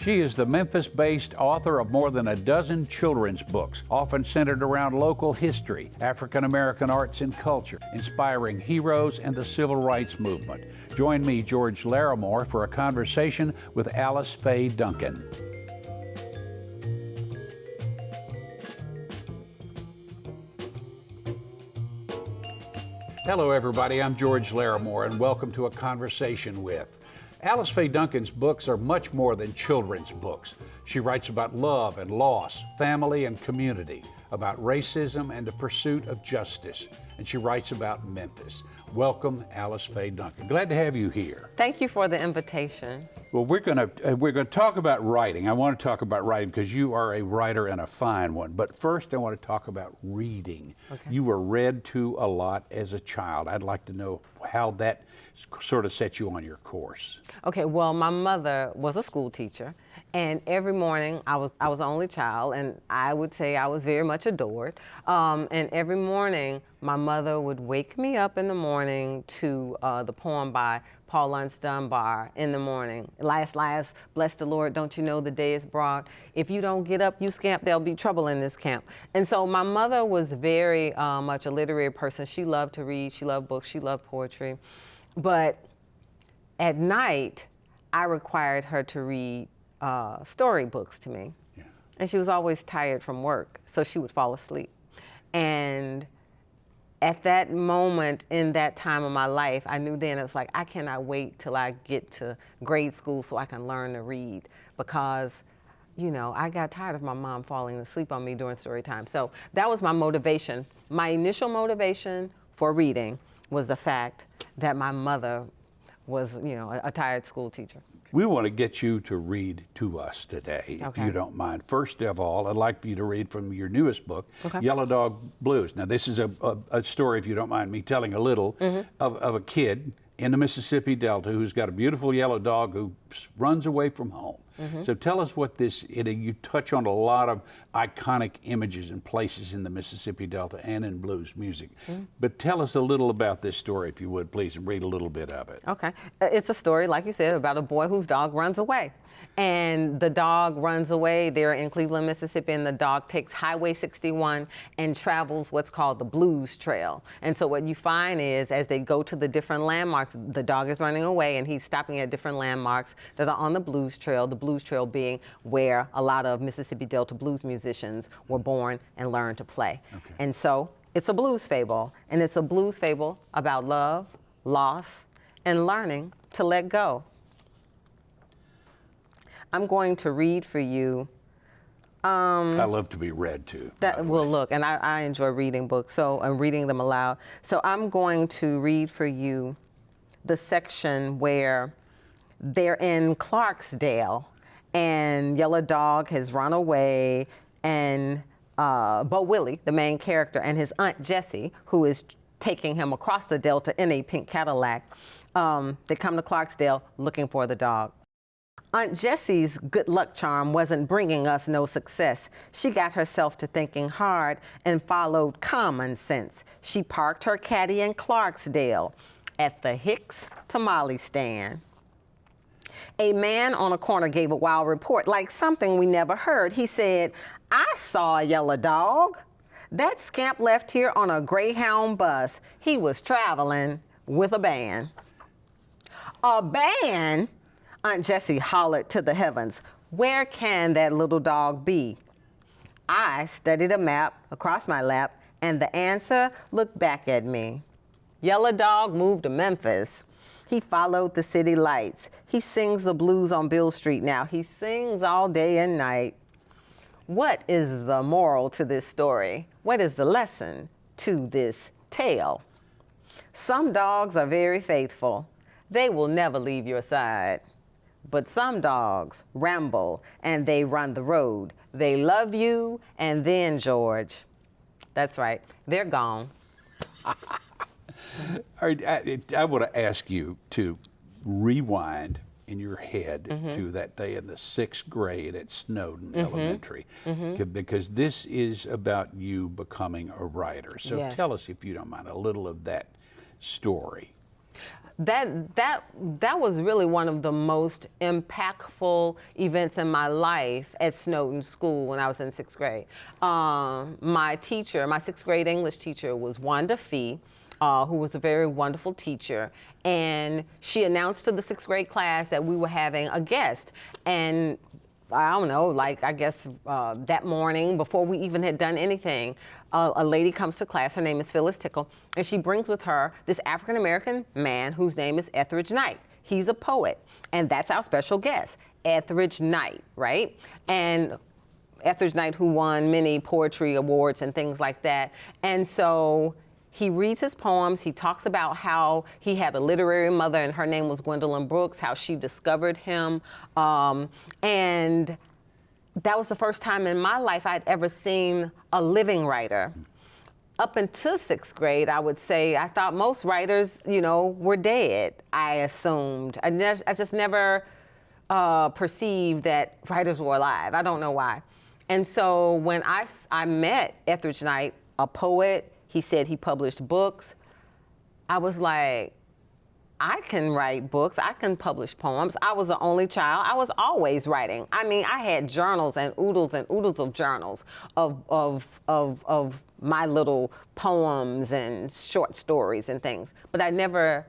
She is the Memphis-based author of more than a dozen children's books, often centered around local history, African American arts and culture, inspiring heroes and the civil rights movement. Join me, George Larrimore, for a conversation with Alice Faye Duncan. Hello, everybody. I'm George Larrimore, and welcome to A Conversation With. Alice Faye Duncan's books are much more than children's books. She writes about love and loss, family and community, about racism and the pursuit of justice. And she writes about Memphis. Welcome, Alice Faye Duncan. Glad to have you here. Thank you for the invitation. Well, we're gonna talk about writing. I want to talk about writing because you are a writer and a fine one. But first, I want to talk about reading. Okay. You were read to a lot as a child. I'd like to know how that sort of set you on your course. Okay, well, my mother was a school teacher, and every morning I was the only child, and I would say I was very much adored. And every morning, my mother would wake me up in the morning to the poem by Paul Laurence Dunbar, In the Morning. Last, bless the Lord, don't you know the day is broad? If you don't get up, you scamp, there'll be trouble in this camp. And so my mother was very much a literary person. She loved to read, she loved books, she loved poetry. But at night, I required her to read storybooks to me. Yeah. And she was always tired from work, so she would fall asleep. And at that moment in that time of my life, I knew then it was like, I cannot wait till I get to grade school so I can learn to read, because, you know, I got tired of my mom falling asleep on me during story time. So that was my motivation. My initial motivation for reading was the fact that my mother was, you know, a tired school teacher. We want to get you to read to us today, if you don't mind. First of all, I'd like for you to read from your newest book, Yellow Dog Blues. Now, this is a story, if you don't mind me telling a little, of a kid in the Mississippi Delta who's got a beautiful yellow dog who runs away from home. So tell us what this, you touch on a lot of iconic images and places in the Mississippi Delta and in blues music. But tell us a little about this story, if you would, please, and read a little bit of it. Okay. It's a story, like you said, about a boy whose dog runs away. And the dog runs away. They're in Cleveland, Mississippi, and the dog takes Highway 61 and travels what's called the Blues Trail. And so what you find is, as they go to the different landmarks, the dog is running away and he's stopping at different landmarks that are on the Blues Trail, the Blues Trail being where a lot of Mississippi Delta blues musicians were born and learned to play. And so it's a blues fable, and it's a blues fable about love, loss, and learning to let go. I'm going to read for you. I love to be read to. Look, and I enjoy reading books, so I'm reading them aloud. So I'm going to read for you the section where they're in Clarksdale, and Yellow Dog has run away, and Bo Willie, the main character, and his Aunt Jessie, who is taking him across the Delta in a pink Cadillac, they come to Clarksdale looking for the dog. Aunt Jessie's good luck charm wasn't bringing us no success. She got herself to thinking hard and followed common sense. She parked her caddy in Clarksdale at the Hicks Tamale stand. A man on a corner gave a wild report, like something we never heard. He said, "I saw a yellow dog. That scamp left here on a Greyhound bus. He was traveling with a band." A band? Aunt Jessie hollered to the heavens. Where can that little dog be? I studied a map across my lap, and the answer looked back at me. Yellow Dog moved to Memphis. He followed the city lights. He sings the blues on Bill Street now. He sings all day and night. What is the moral to this story? What is the lesson to this tale? Some dogs are very faithful. They will never leave your side. But some dogs ramble and they run the road. They love you, and then, George, that's right, they're gone. I want to ask you to rewind in your head to that day in the 6th grade at Snowden Elementary, because this is about you becoming a writer. So tell us, if you don't mind, a little of that story. that was really one of the most impactful events in my life at Snowden School when I was in 6th grade. My teacher, my 6th grade English teacher, was Wanda Fee, who was a very wonderful teacher, and she announced to the 6th grade class that we were having a guest. And I don't know, like I guess that morning, before we even had done anything, a lady comes to class. Her name is Phyllis Tickle, and she brings with her this African-American man whose name is Etheridge Knight. He's a poet, and that's our special guest, Etheridge Knight, right? And Etheridge Knight, who won many poetry awards and things like that. And so he reads his poems. He talks about how he had a literary mother, and her name was Gwendolyn Brooks, how she discovered him. And that was the first time in my life I'd ever seen a living writer. Up until 6th grade, I would say, I thought most writers, you know, were dead, I assumed. I just never perceived that writers were alive. I don't know why. And so when I met Etheridge Knight, a poet, he said he published books. I was like, I can write books, I can publish poems. I was the only child. I was always writing. I mean, I had journals and oodles of journals of my little poems and short stories and things. But I never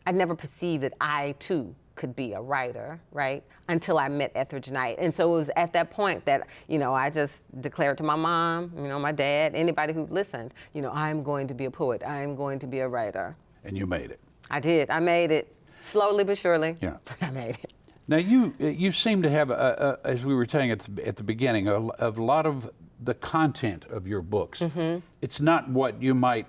perceived that I too could be a writer, right? Until I met Etheridge Knight. And so it was at that point that, you know, I just declared to my mom, you know, my dad, anybody who listened, you know, I'm going to be a poet. I'm going to be a writer. And you made it. I did. I made it. Slowly but surely. Yeah. But I made it. Now you seem to have, as we were saying at the beginning, a lot of the content of your books. Mm-hmm. It's not what you might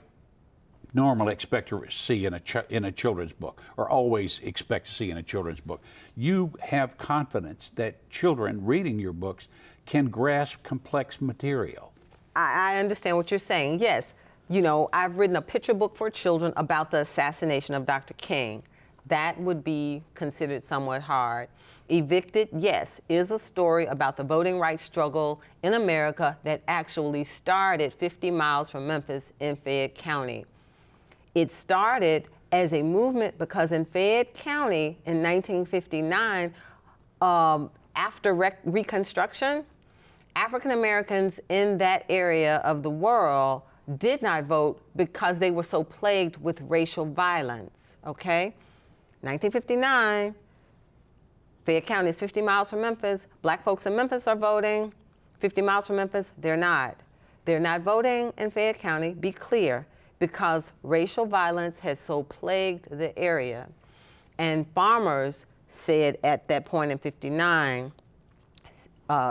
normally expect to see in a children's book, or always expect to see in a children's book. You have confidence that children reading your books can grasp complex material. I understand what you're saying. Yes. You know, I've written a picture book for children about the assassination of Dr. King. That would be considered somewhat hard. Evicted, yes, is a story about the voting rights struggle in America that actually started 50 miles from Memphis in Fayette County. It started as a movement because in Fayette County in 1959, after Reconstruction, African Americans in that area of the world did not vote because they were so plagued with racial violence, okay? 1959, Fayette County is 50 miles from Memphis. Black folks in Memphis are voting. 50 miles from Memphis, they're not. They're not voting in Fayette County, be clear, because racial violence has so plagued the area. And farmers said at that point in 59,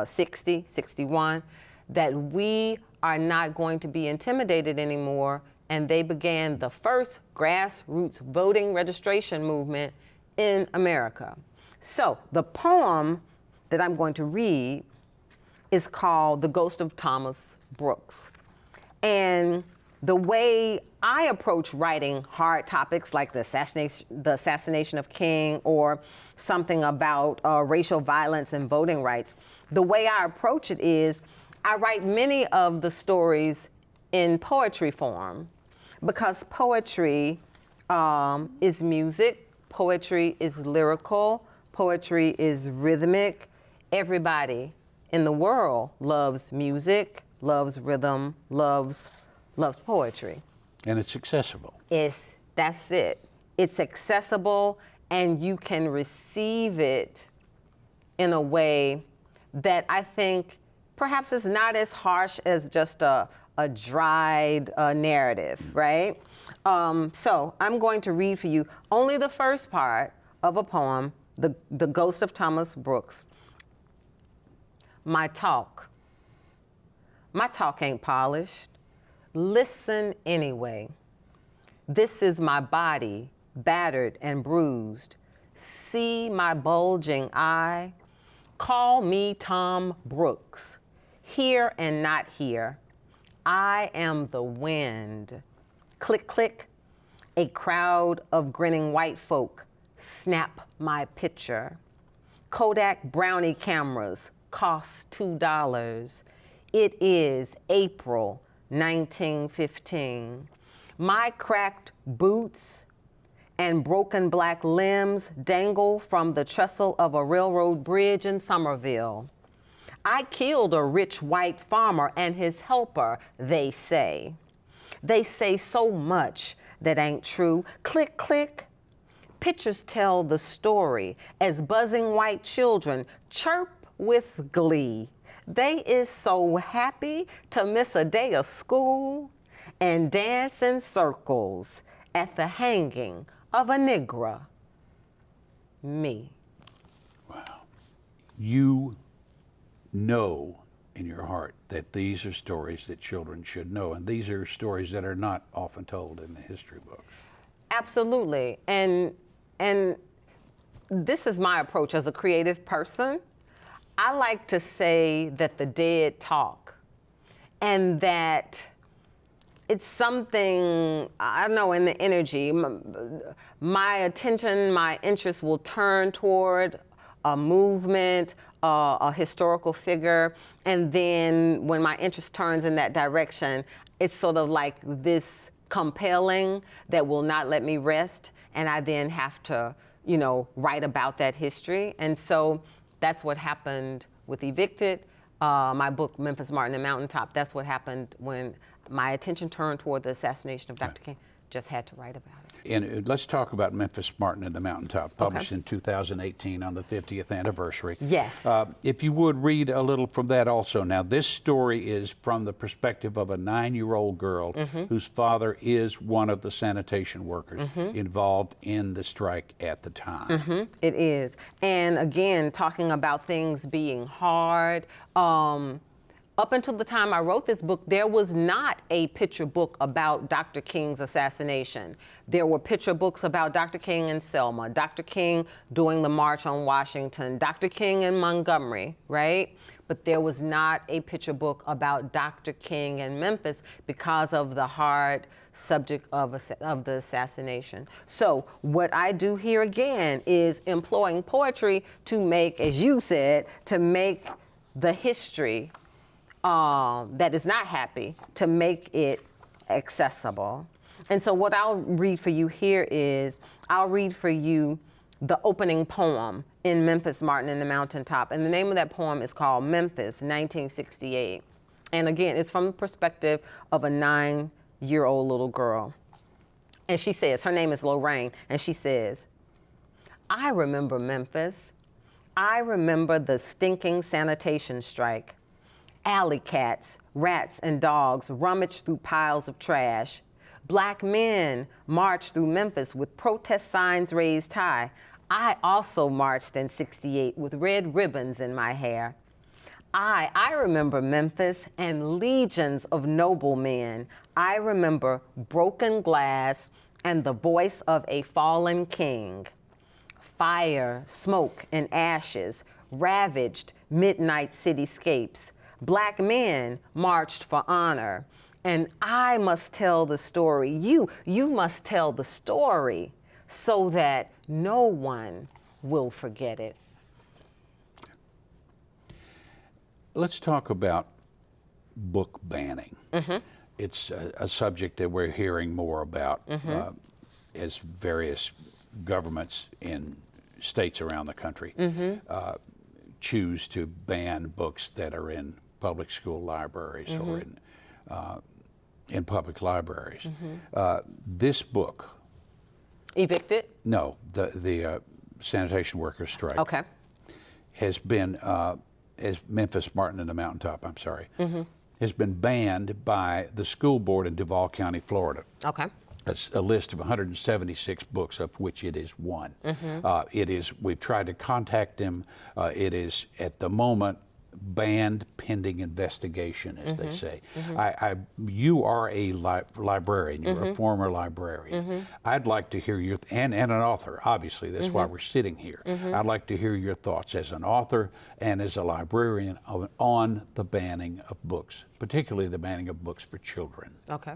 60, 61, that we are not going to be intimidated anymore, and they began the first grassroots voting registration movement in America. So the poem that I'm going to read is called The Ghost of Thomas Brooks. And the way I approach writing hard topics like the assassination of King or something about racial violence and voting rights, the way I approach it is I write many of the stories in poetry form, because poetry is music, poetry is lyrical, poetry is rhythmic. Everybody in the world loves music, loves rhythm, loves poetry. And it's accessible. That's it. It's accessible, and you can receive it in a way that I think perhaps is not as harsh as just a dried narrative, right? So I'm going to read for you only the first part of a poem, The Ghost of Thomas Brooks. My talk ain't polished. Listen anyway. This is my body, battered and bruised. See my bulging eye. Call me Tom Brooks. Here and not here. I am the wind. Click, click. A crowd of grinning white folk snap my picture. Kodak brownie cameras cost $2. It is April 1915. My cracked boots and broken black limbs dangle from the trestle of a railroad bridge in Somerville. I killed a rich white farmer and his helper, they say. They say so much that ain't true. Click, click. Pictures tell the story as buzzing white children chirp with glee. They is so happy to miss a day of school and dance in circles at the hanging of a Negro, me. Wow. You know in your heart that these are stories that children should know, and these are stories that are not often told in the history books. Absolutely. And this is my approach as a creative person. I like to say that the dead talk, and that it's something, I know in the energy, my attention, my interest will turn toward a movement, a historical figure, and then when my interest turns in that direction, it's sort of like this compelling that will not let me rest, and I then have to, write about that history. And so that's what happened with Evicted, my book, Memphis, Martin, and Mountaintop. That's what happened when my attention turned toward the assassination of Dr. King. Just had to write about it. And let's talk about Memphis, Martin, and the Mountaintop, published in 2018 on the 50th anniversary. Yes. If you would read a little from that also. Now, this story is from the perspective of a 9-year-old girl whose father is one of the sanitation workers involved in the strike at the time. It is. And again, talking about things being hard. Up until the time I wrote this book, there was not a picture book about Dr. King's assassination. There were picture books about Dr. King in Selma, Dr. King doing the March on Washington, Dr. King in Montgomery, right? But there was not a picture book about Dr. King in Memphis because of the hard subject of the assassination. So what I do here again is employing poetry to make, as you said, to make the history that is not happy, to make it accessible. And so what I'll read for you here is, I'll read for you the opening poem in Memphis, Martin, and the Mountaintop. And the name of that poem is called Memphis, 1968. And again, it's from the perspective of a 9-year-old little girl. And she says, her name is Lorraine, and she says, I remember Memphis. I remember the stinking sanitation strike. Alley cats, rats, and dogs rummaged through piles of trash. Black men marched through Memphis with protest signs raised high. I also marched in '68 with red ribbons in my hair. I remember Memphis and legions of noble men. I remember broken glass and the voice of a fallen king. Fire, smoke, and ashes ravaged midnight cityscapes. Black men marched for honor. And I must tell the story. You must tell the story so that no one will forget it. Let's talk about book banning. It's a subject that we're hearing more about as various governments in states around the country choose to ban books that are in public school libraries or in public libraries. This book, Evicted? no, the sanitation workers strike, Okay. has been, as Memphis, Martin, and the Mountaintop, I'm sorry, has been banned by the school board in Duval County, Florida. Okay. It's a list of 176 books, of which it is one. We've tried to contact them. It is, at the moment, banned pending investigation, as they say. You are a librarian. You're a former librarian. I'd like to hear your, and an author, obviously. That's why we're sitting here. I'd like to hear your thoughts as an author and as a librarian on the banning of books, particularly the banning of books for children. Okay.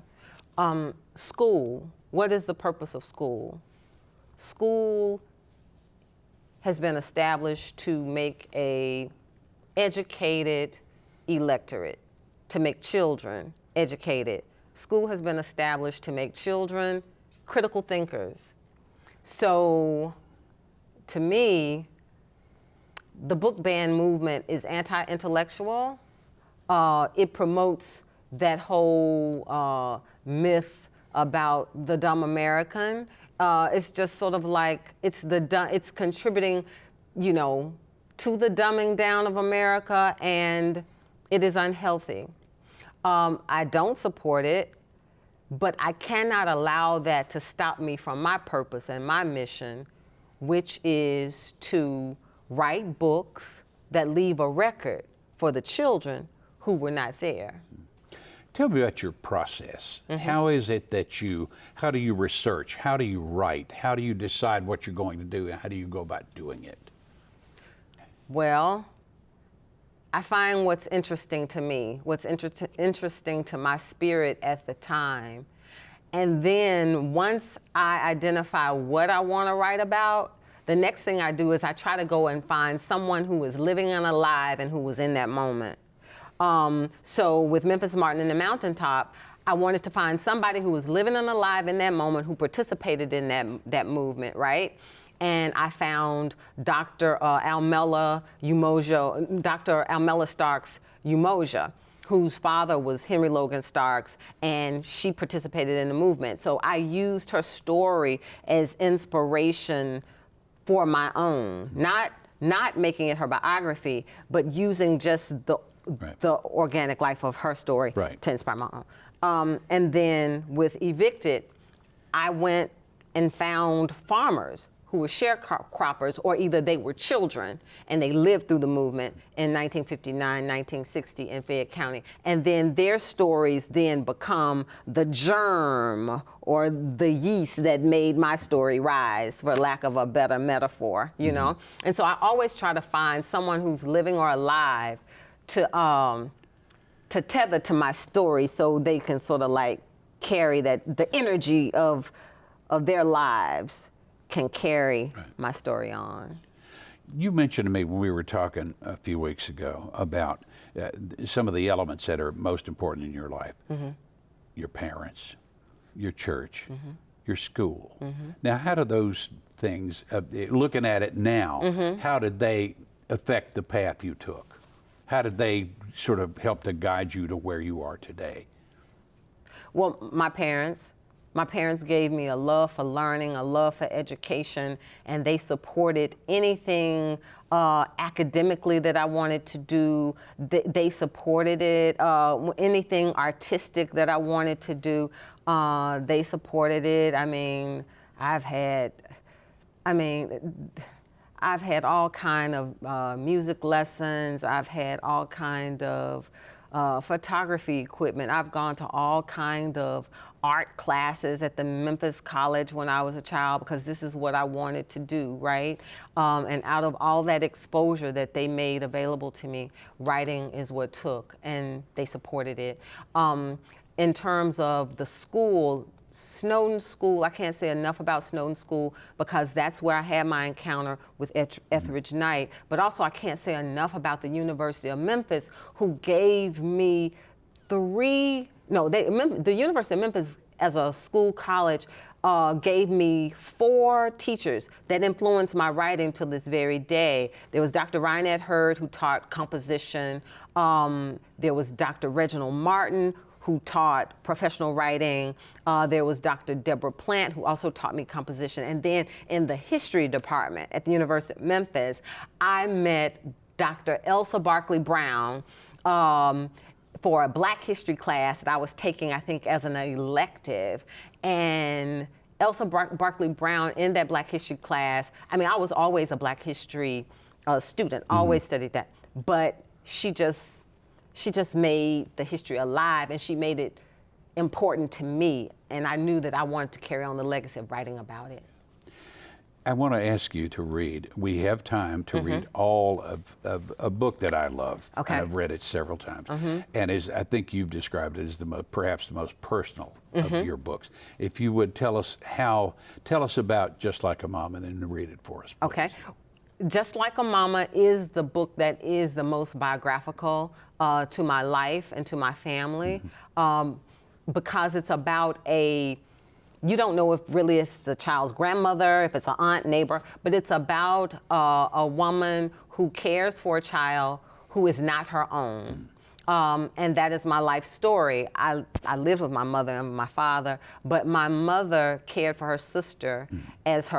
School, what is the purpose of school? School has been established to make a educated electorate, to make children educated. School has been established to make children critical thinkers, So to me, the book ban movement is anti-intellectual. It promotes that whole myth about the dumb American. It's just sort of like it's contributing, you know, to the dumbing down of America, and it is unhealthy. I don't support it, but I cannot allow that to stop me from my purpose and my mission, which is to write books that leave a record for the children who were not there. Tell me about your process. How is it that how do you research? How do you write? How do you decide what you're going to do, and how do you go about doing it? Well, I find what's interesting to me, what's interesting to my spirit at the time. And then once I identify what I want to write about, the next thing I do is I try to go and find someone who is living and alive and who was in that moment. So with Memphis, Martin, and the Mountaintop, I wanted to find somebody who was living and alive in that moment, who participated in that movement, right? And I found Dr. Almela Starks Umoja, whose father was Henry Logan Starks, and she participated in the movement. So I used her story as inspiration for my own, not making it her biography, but using just the organic life of her story to inspire my own. And then with Evicted, I went and found farmers who were sharecroppers, or either they were children and they lived through the movement in 1959, 1960 in Fayette County. And then their stories then become the germ or the yeast that made my story rise, for lack of a better metaphor, you know? And so I always try to find someone who's living or alive to tether to my story, so they can sort of like carry that, the energy of their lives can carry my story on. You mentioned to me when we were talking a few weeks ago about some of the elements that are most important in your life. Your parents, your church, your school. Now, how do those things, looking at it now, how did they affect the path you took? How did they sort of help to guide you to where you are today? Well, my parents gave me a love for learning, a love for education, and they supported anything academically that I wanted to do. They supported it. Anything artistic that I wanted to do, they supported it. I mean, I've had all kind of music lessons. I've had all kind of photography equipment. I've gone to all kind of art classes at the Memphis College when I was a child, because this is what I wanted to do, right? And out of all that exposure that they made available to me, writing is what took, and they supported it. In terms of the school, Snowden School, I can't say enough about Snowden School, because that's where I had my encounter with Etheridge Knight. But also I can't say enough about the University of Memphis, who gave me the University of Memphis as a school college gave me 4 teachers that influenced my writing to this very day. There was Dr. Ryanette Hurd, who taught composition. There was Dr. Reginald Martin, who taught professional writing. There was Dr. Deborah Plant, who also taught me composition. And then in the history department at the University of Memphis, I met Dr. Elsa Barkley Brown for a Black history class that I was taking, I think, as an elective. And Elsa Barkley Brown, in that Black history class, I mean, I was always a Black history student, always studied that. But she just made the history alive, and she made it important to me. And I knew that I wanted to carry on the legacy of writing about it. I want to ask you to read. We have time to read all of a book that I love. Okay. And I've read it several times. And I think you've described it as perhaps the most personal of your books. If you would tell us about Just Like a Mama, and then read it for us, please. Okay. Just Like a Mama is the book that is the most biographical to my life and to my family, because it's about a you don't know if really it's the child's grandmother, if it's an aunt, neighbor, but it's about a woman who cares for a child who is not her own. And that is my life story. I lived with my mother and my father, but my mother cared for her sister as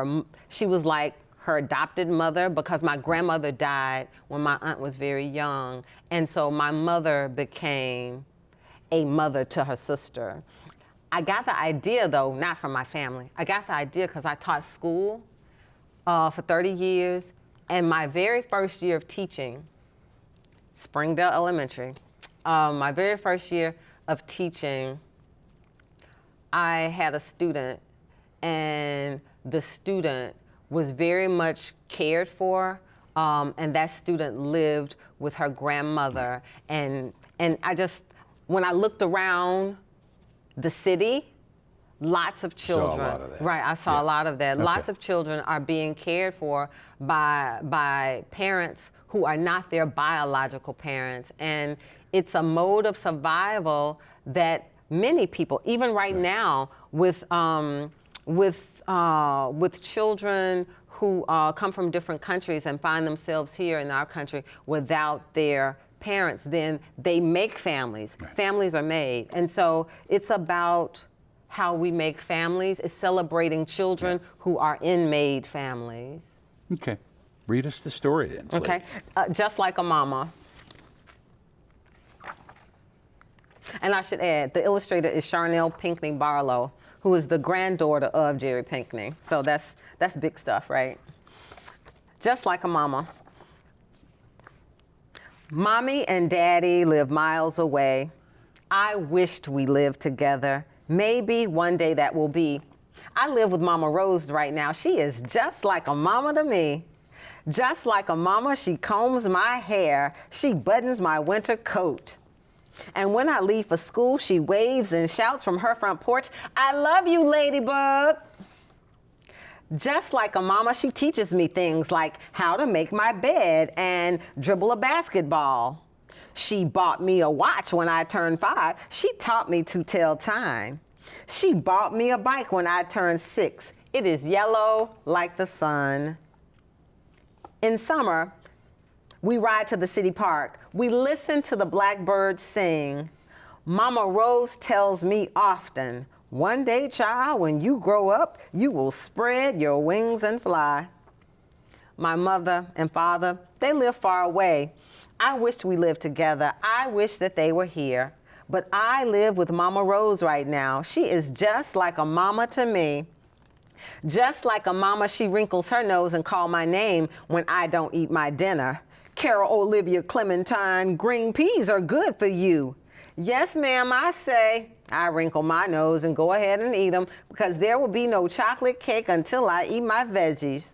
she was like her adopted mother, because my grandmother died when my aunt was very young. And so my mother became a mother to her sister. I got the idea, though, not from my family. I got the idea because I taught school for 30 years. And my very first year of teaching, Springdale Elementary, my very first year of teaching, I had a student, and the student was very much cared for, and that student lived with her grandmother. And I just, when I looked around the city, lots of children. Saw a lot of that. Right, I saw a lot of that. Okay. Lots of children are being cared for by parents who are not their biological parents. And it's a mode of survival that many people, even right now, with children who come from different countries and find themselves here in our country without their parents, then they make families. Right. Families are made. And so it's about how we make families. It's celebrating children who are in made families. Okay. Read us the story then, please. Okay. Just like a mama. And I should add, the illustrator is Charnel Pinckney Barlow, who is the granddaughter of Jerry Pinckney. So that's big stuff, right? Just like a mama. Mommy and Daddy live miles away. I wished we lived together. Maybe one day that will be. I live with Mama Rose right now. She is just like a mama to me. Just like a mama, she combs my hair. She buttons my winter coat. And when I leave for school, she waves and shouts from her front porch, "I love you, Ladybug." Just like a mama, she teaches me things like how to make my bed and dribble a basketball. She bought me a watch when I turned 5. She taught me to tell time. She bought me a bike when I turned 6. It is yellow like the sun. In summer, we ride to the city park. We listen to the blackbirds sing. Mama Rose tells me often, "One day, child, when you grow up, you will spread your wings and fly." My mother and father, they live far away. I wished we lived together. I wish that they were here. But I live with Mama Rose right now. She is just like a mama to me. Just like a mama, she wrinkles her nose and calls my name when I don't eat my dinner. "Carol Olivia Clementine, green peas are good for you." "Yes, ma'am," I say. I wrinkle my nose and go ahead and eat them because there will be no chocolate cake until I eat my veggies.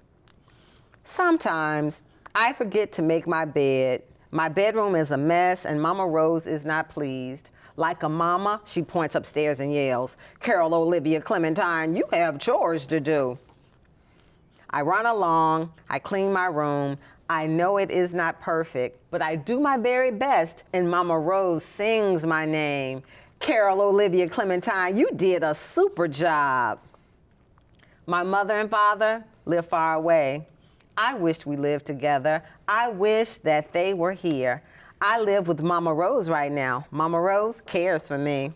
Sometimes I forget to make my bed. My bedroom is a mess and Mama Rose is not pleased. Like a mama, she points upstairs and yells, "Carol Olivia Clementine, you have chores to do." I run along, I clean my room. I know it is not perfect, but I do my very best, and Mama Rose sings my name. "Carol Olivia Clementine, you did a super job." My mother and father live far away. I wished we lived together. I wish that they were here. I live with Mama Rose right now. Mama Rose cares for me.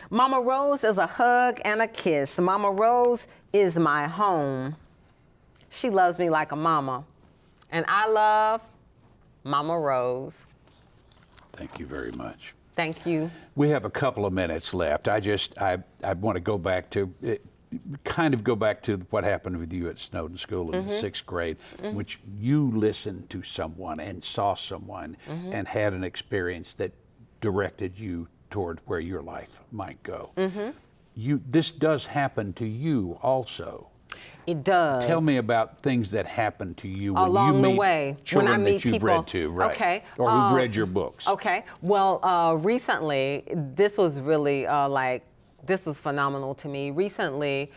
Mama Rose is a hug and a kiss. Mama Rose is my home. She loves me like a mama. And I love Mama Rose. Thank you very much. Thank you. We have a couple of minutes left. I want to go back to what happened with you at Snowden School in the 6th grade, which you listened to someone and saw someone and had an experience that directed you toward where your life might go. This does happen to you also. It does. Tell me about things that happen to you when along you meet the way. children When I meet that you've people, read to, right? Okay. Or who've read your books. Okay. Well, recently, this was really this was phenomenal to me. Recently,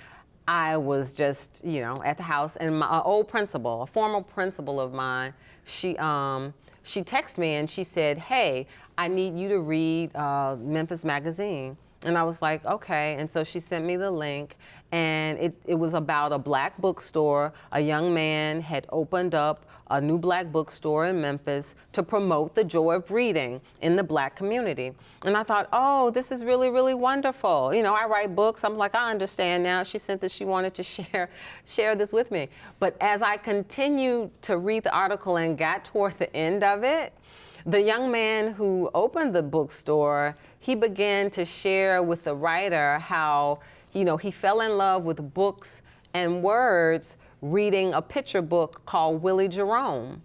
I was just, at the house, and my old principal, a former principal of mine, she texted me and she said, "Hey, I need you to read Memphis magazine." And I was like, okay. And so she sent me the link, and it was about a black bookstore. A young man had opened up a new black bookstore in Memphis to promote the joy of reading in the black community. And I thought, oh, this is really, really wonderful. You know, I write books. I'm like, I understand now. She sent this, she wanted to share this with me. But as I continued to read the article and got toward the end of it, the young man who opened the bookstore, he began to share with the writer how, you know, he fell in love with books and words reading a picture book called Willie Jerome.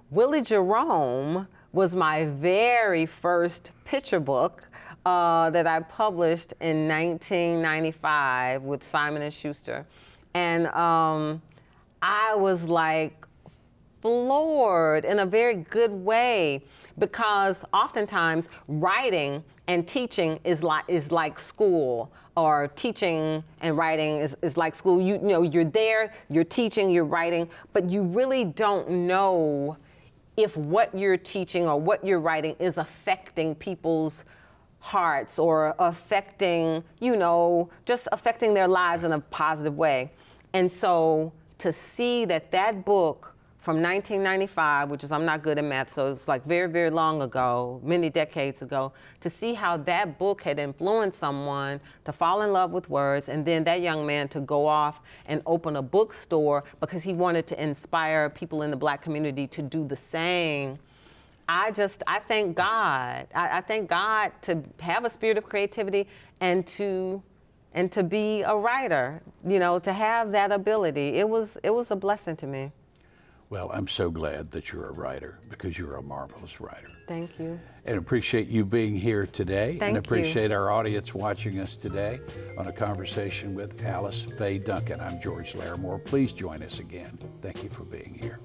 Willie Jerome was my very first picture book that I published in 1995 with Simon & Schuster. And I was like, floored in a very good way, because oftentimes writing and teaching is like school, or teaching and writing is like school. You know, you're there, you're teaching, you're writing, but you really don't know if what you're teaching or what you're writing is affecting people's hearts or affecting, you know, just affecting their lives in a positive way. And so to see that book from 1995, which is, I'm not good at math, so it's like very, very long ago, many decades ago, to see how that book had influenced someone to fall in love with words, and then that young man to go off and open a bookstore because he wanted to inspire people in the black community to do the same. I thank God. I thank God to have a spirit of creativity and to be a writer, you know, to have that ability. It was a blessing to me. Well, I'm so glad that you're a writer, because you're a marvelous writer. Thank you. And appreciate you being here today. Thank and appreciate you. our audience watching us today on a conversation with Alice Faye Duncan. I'm George Larrimore. Please join us again. Thank you for being here.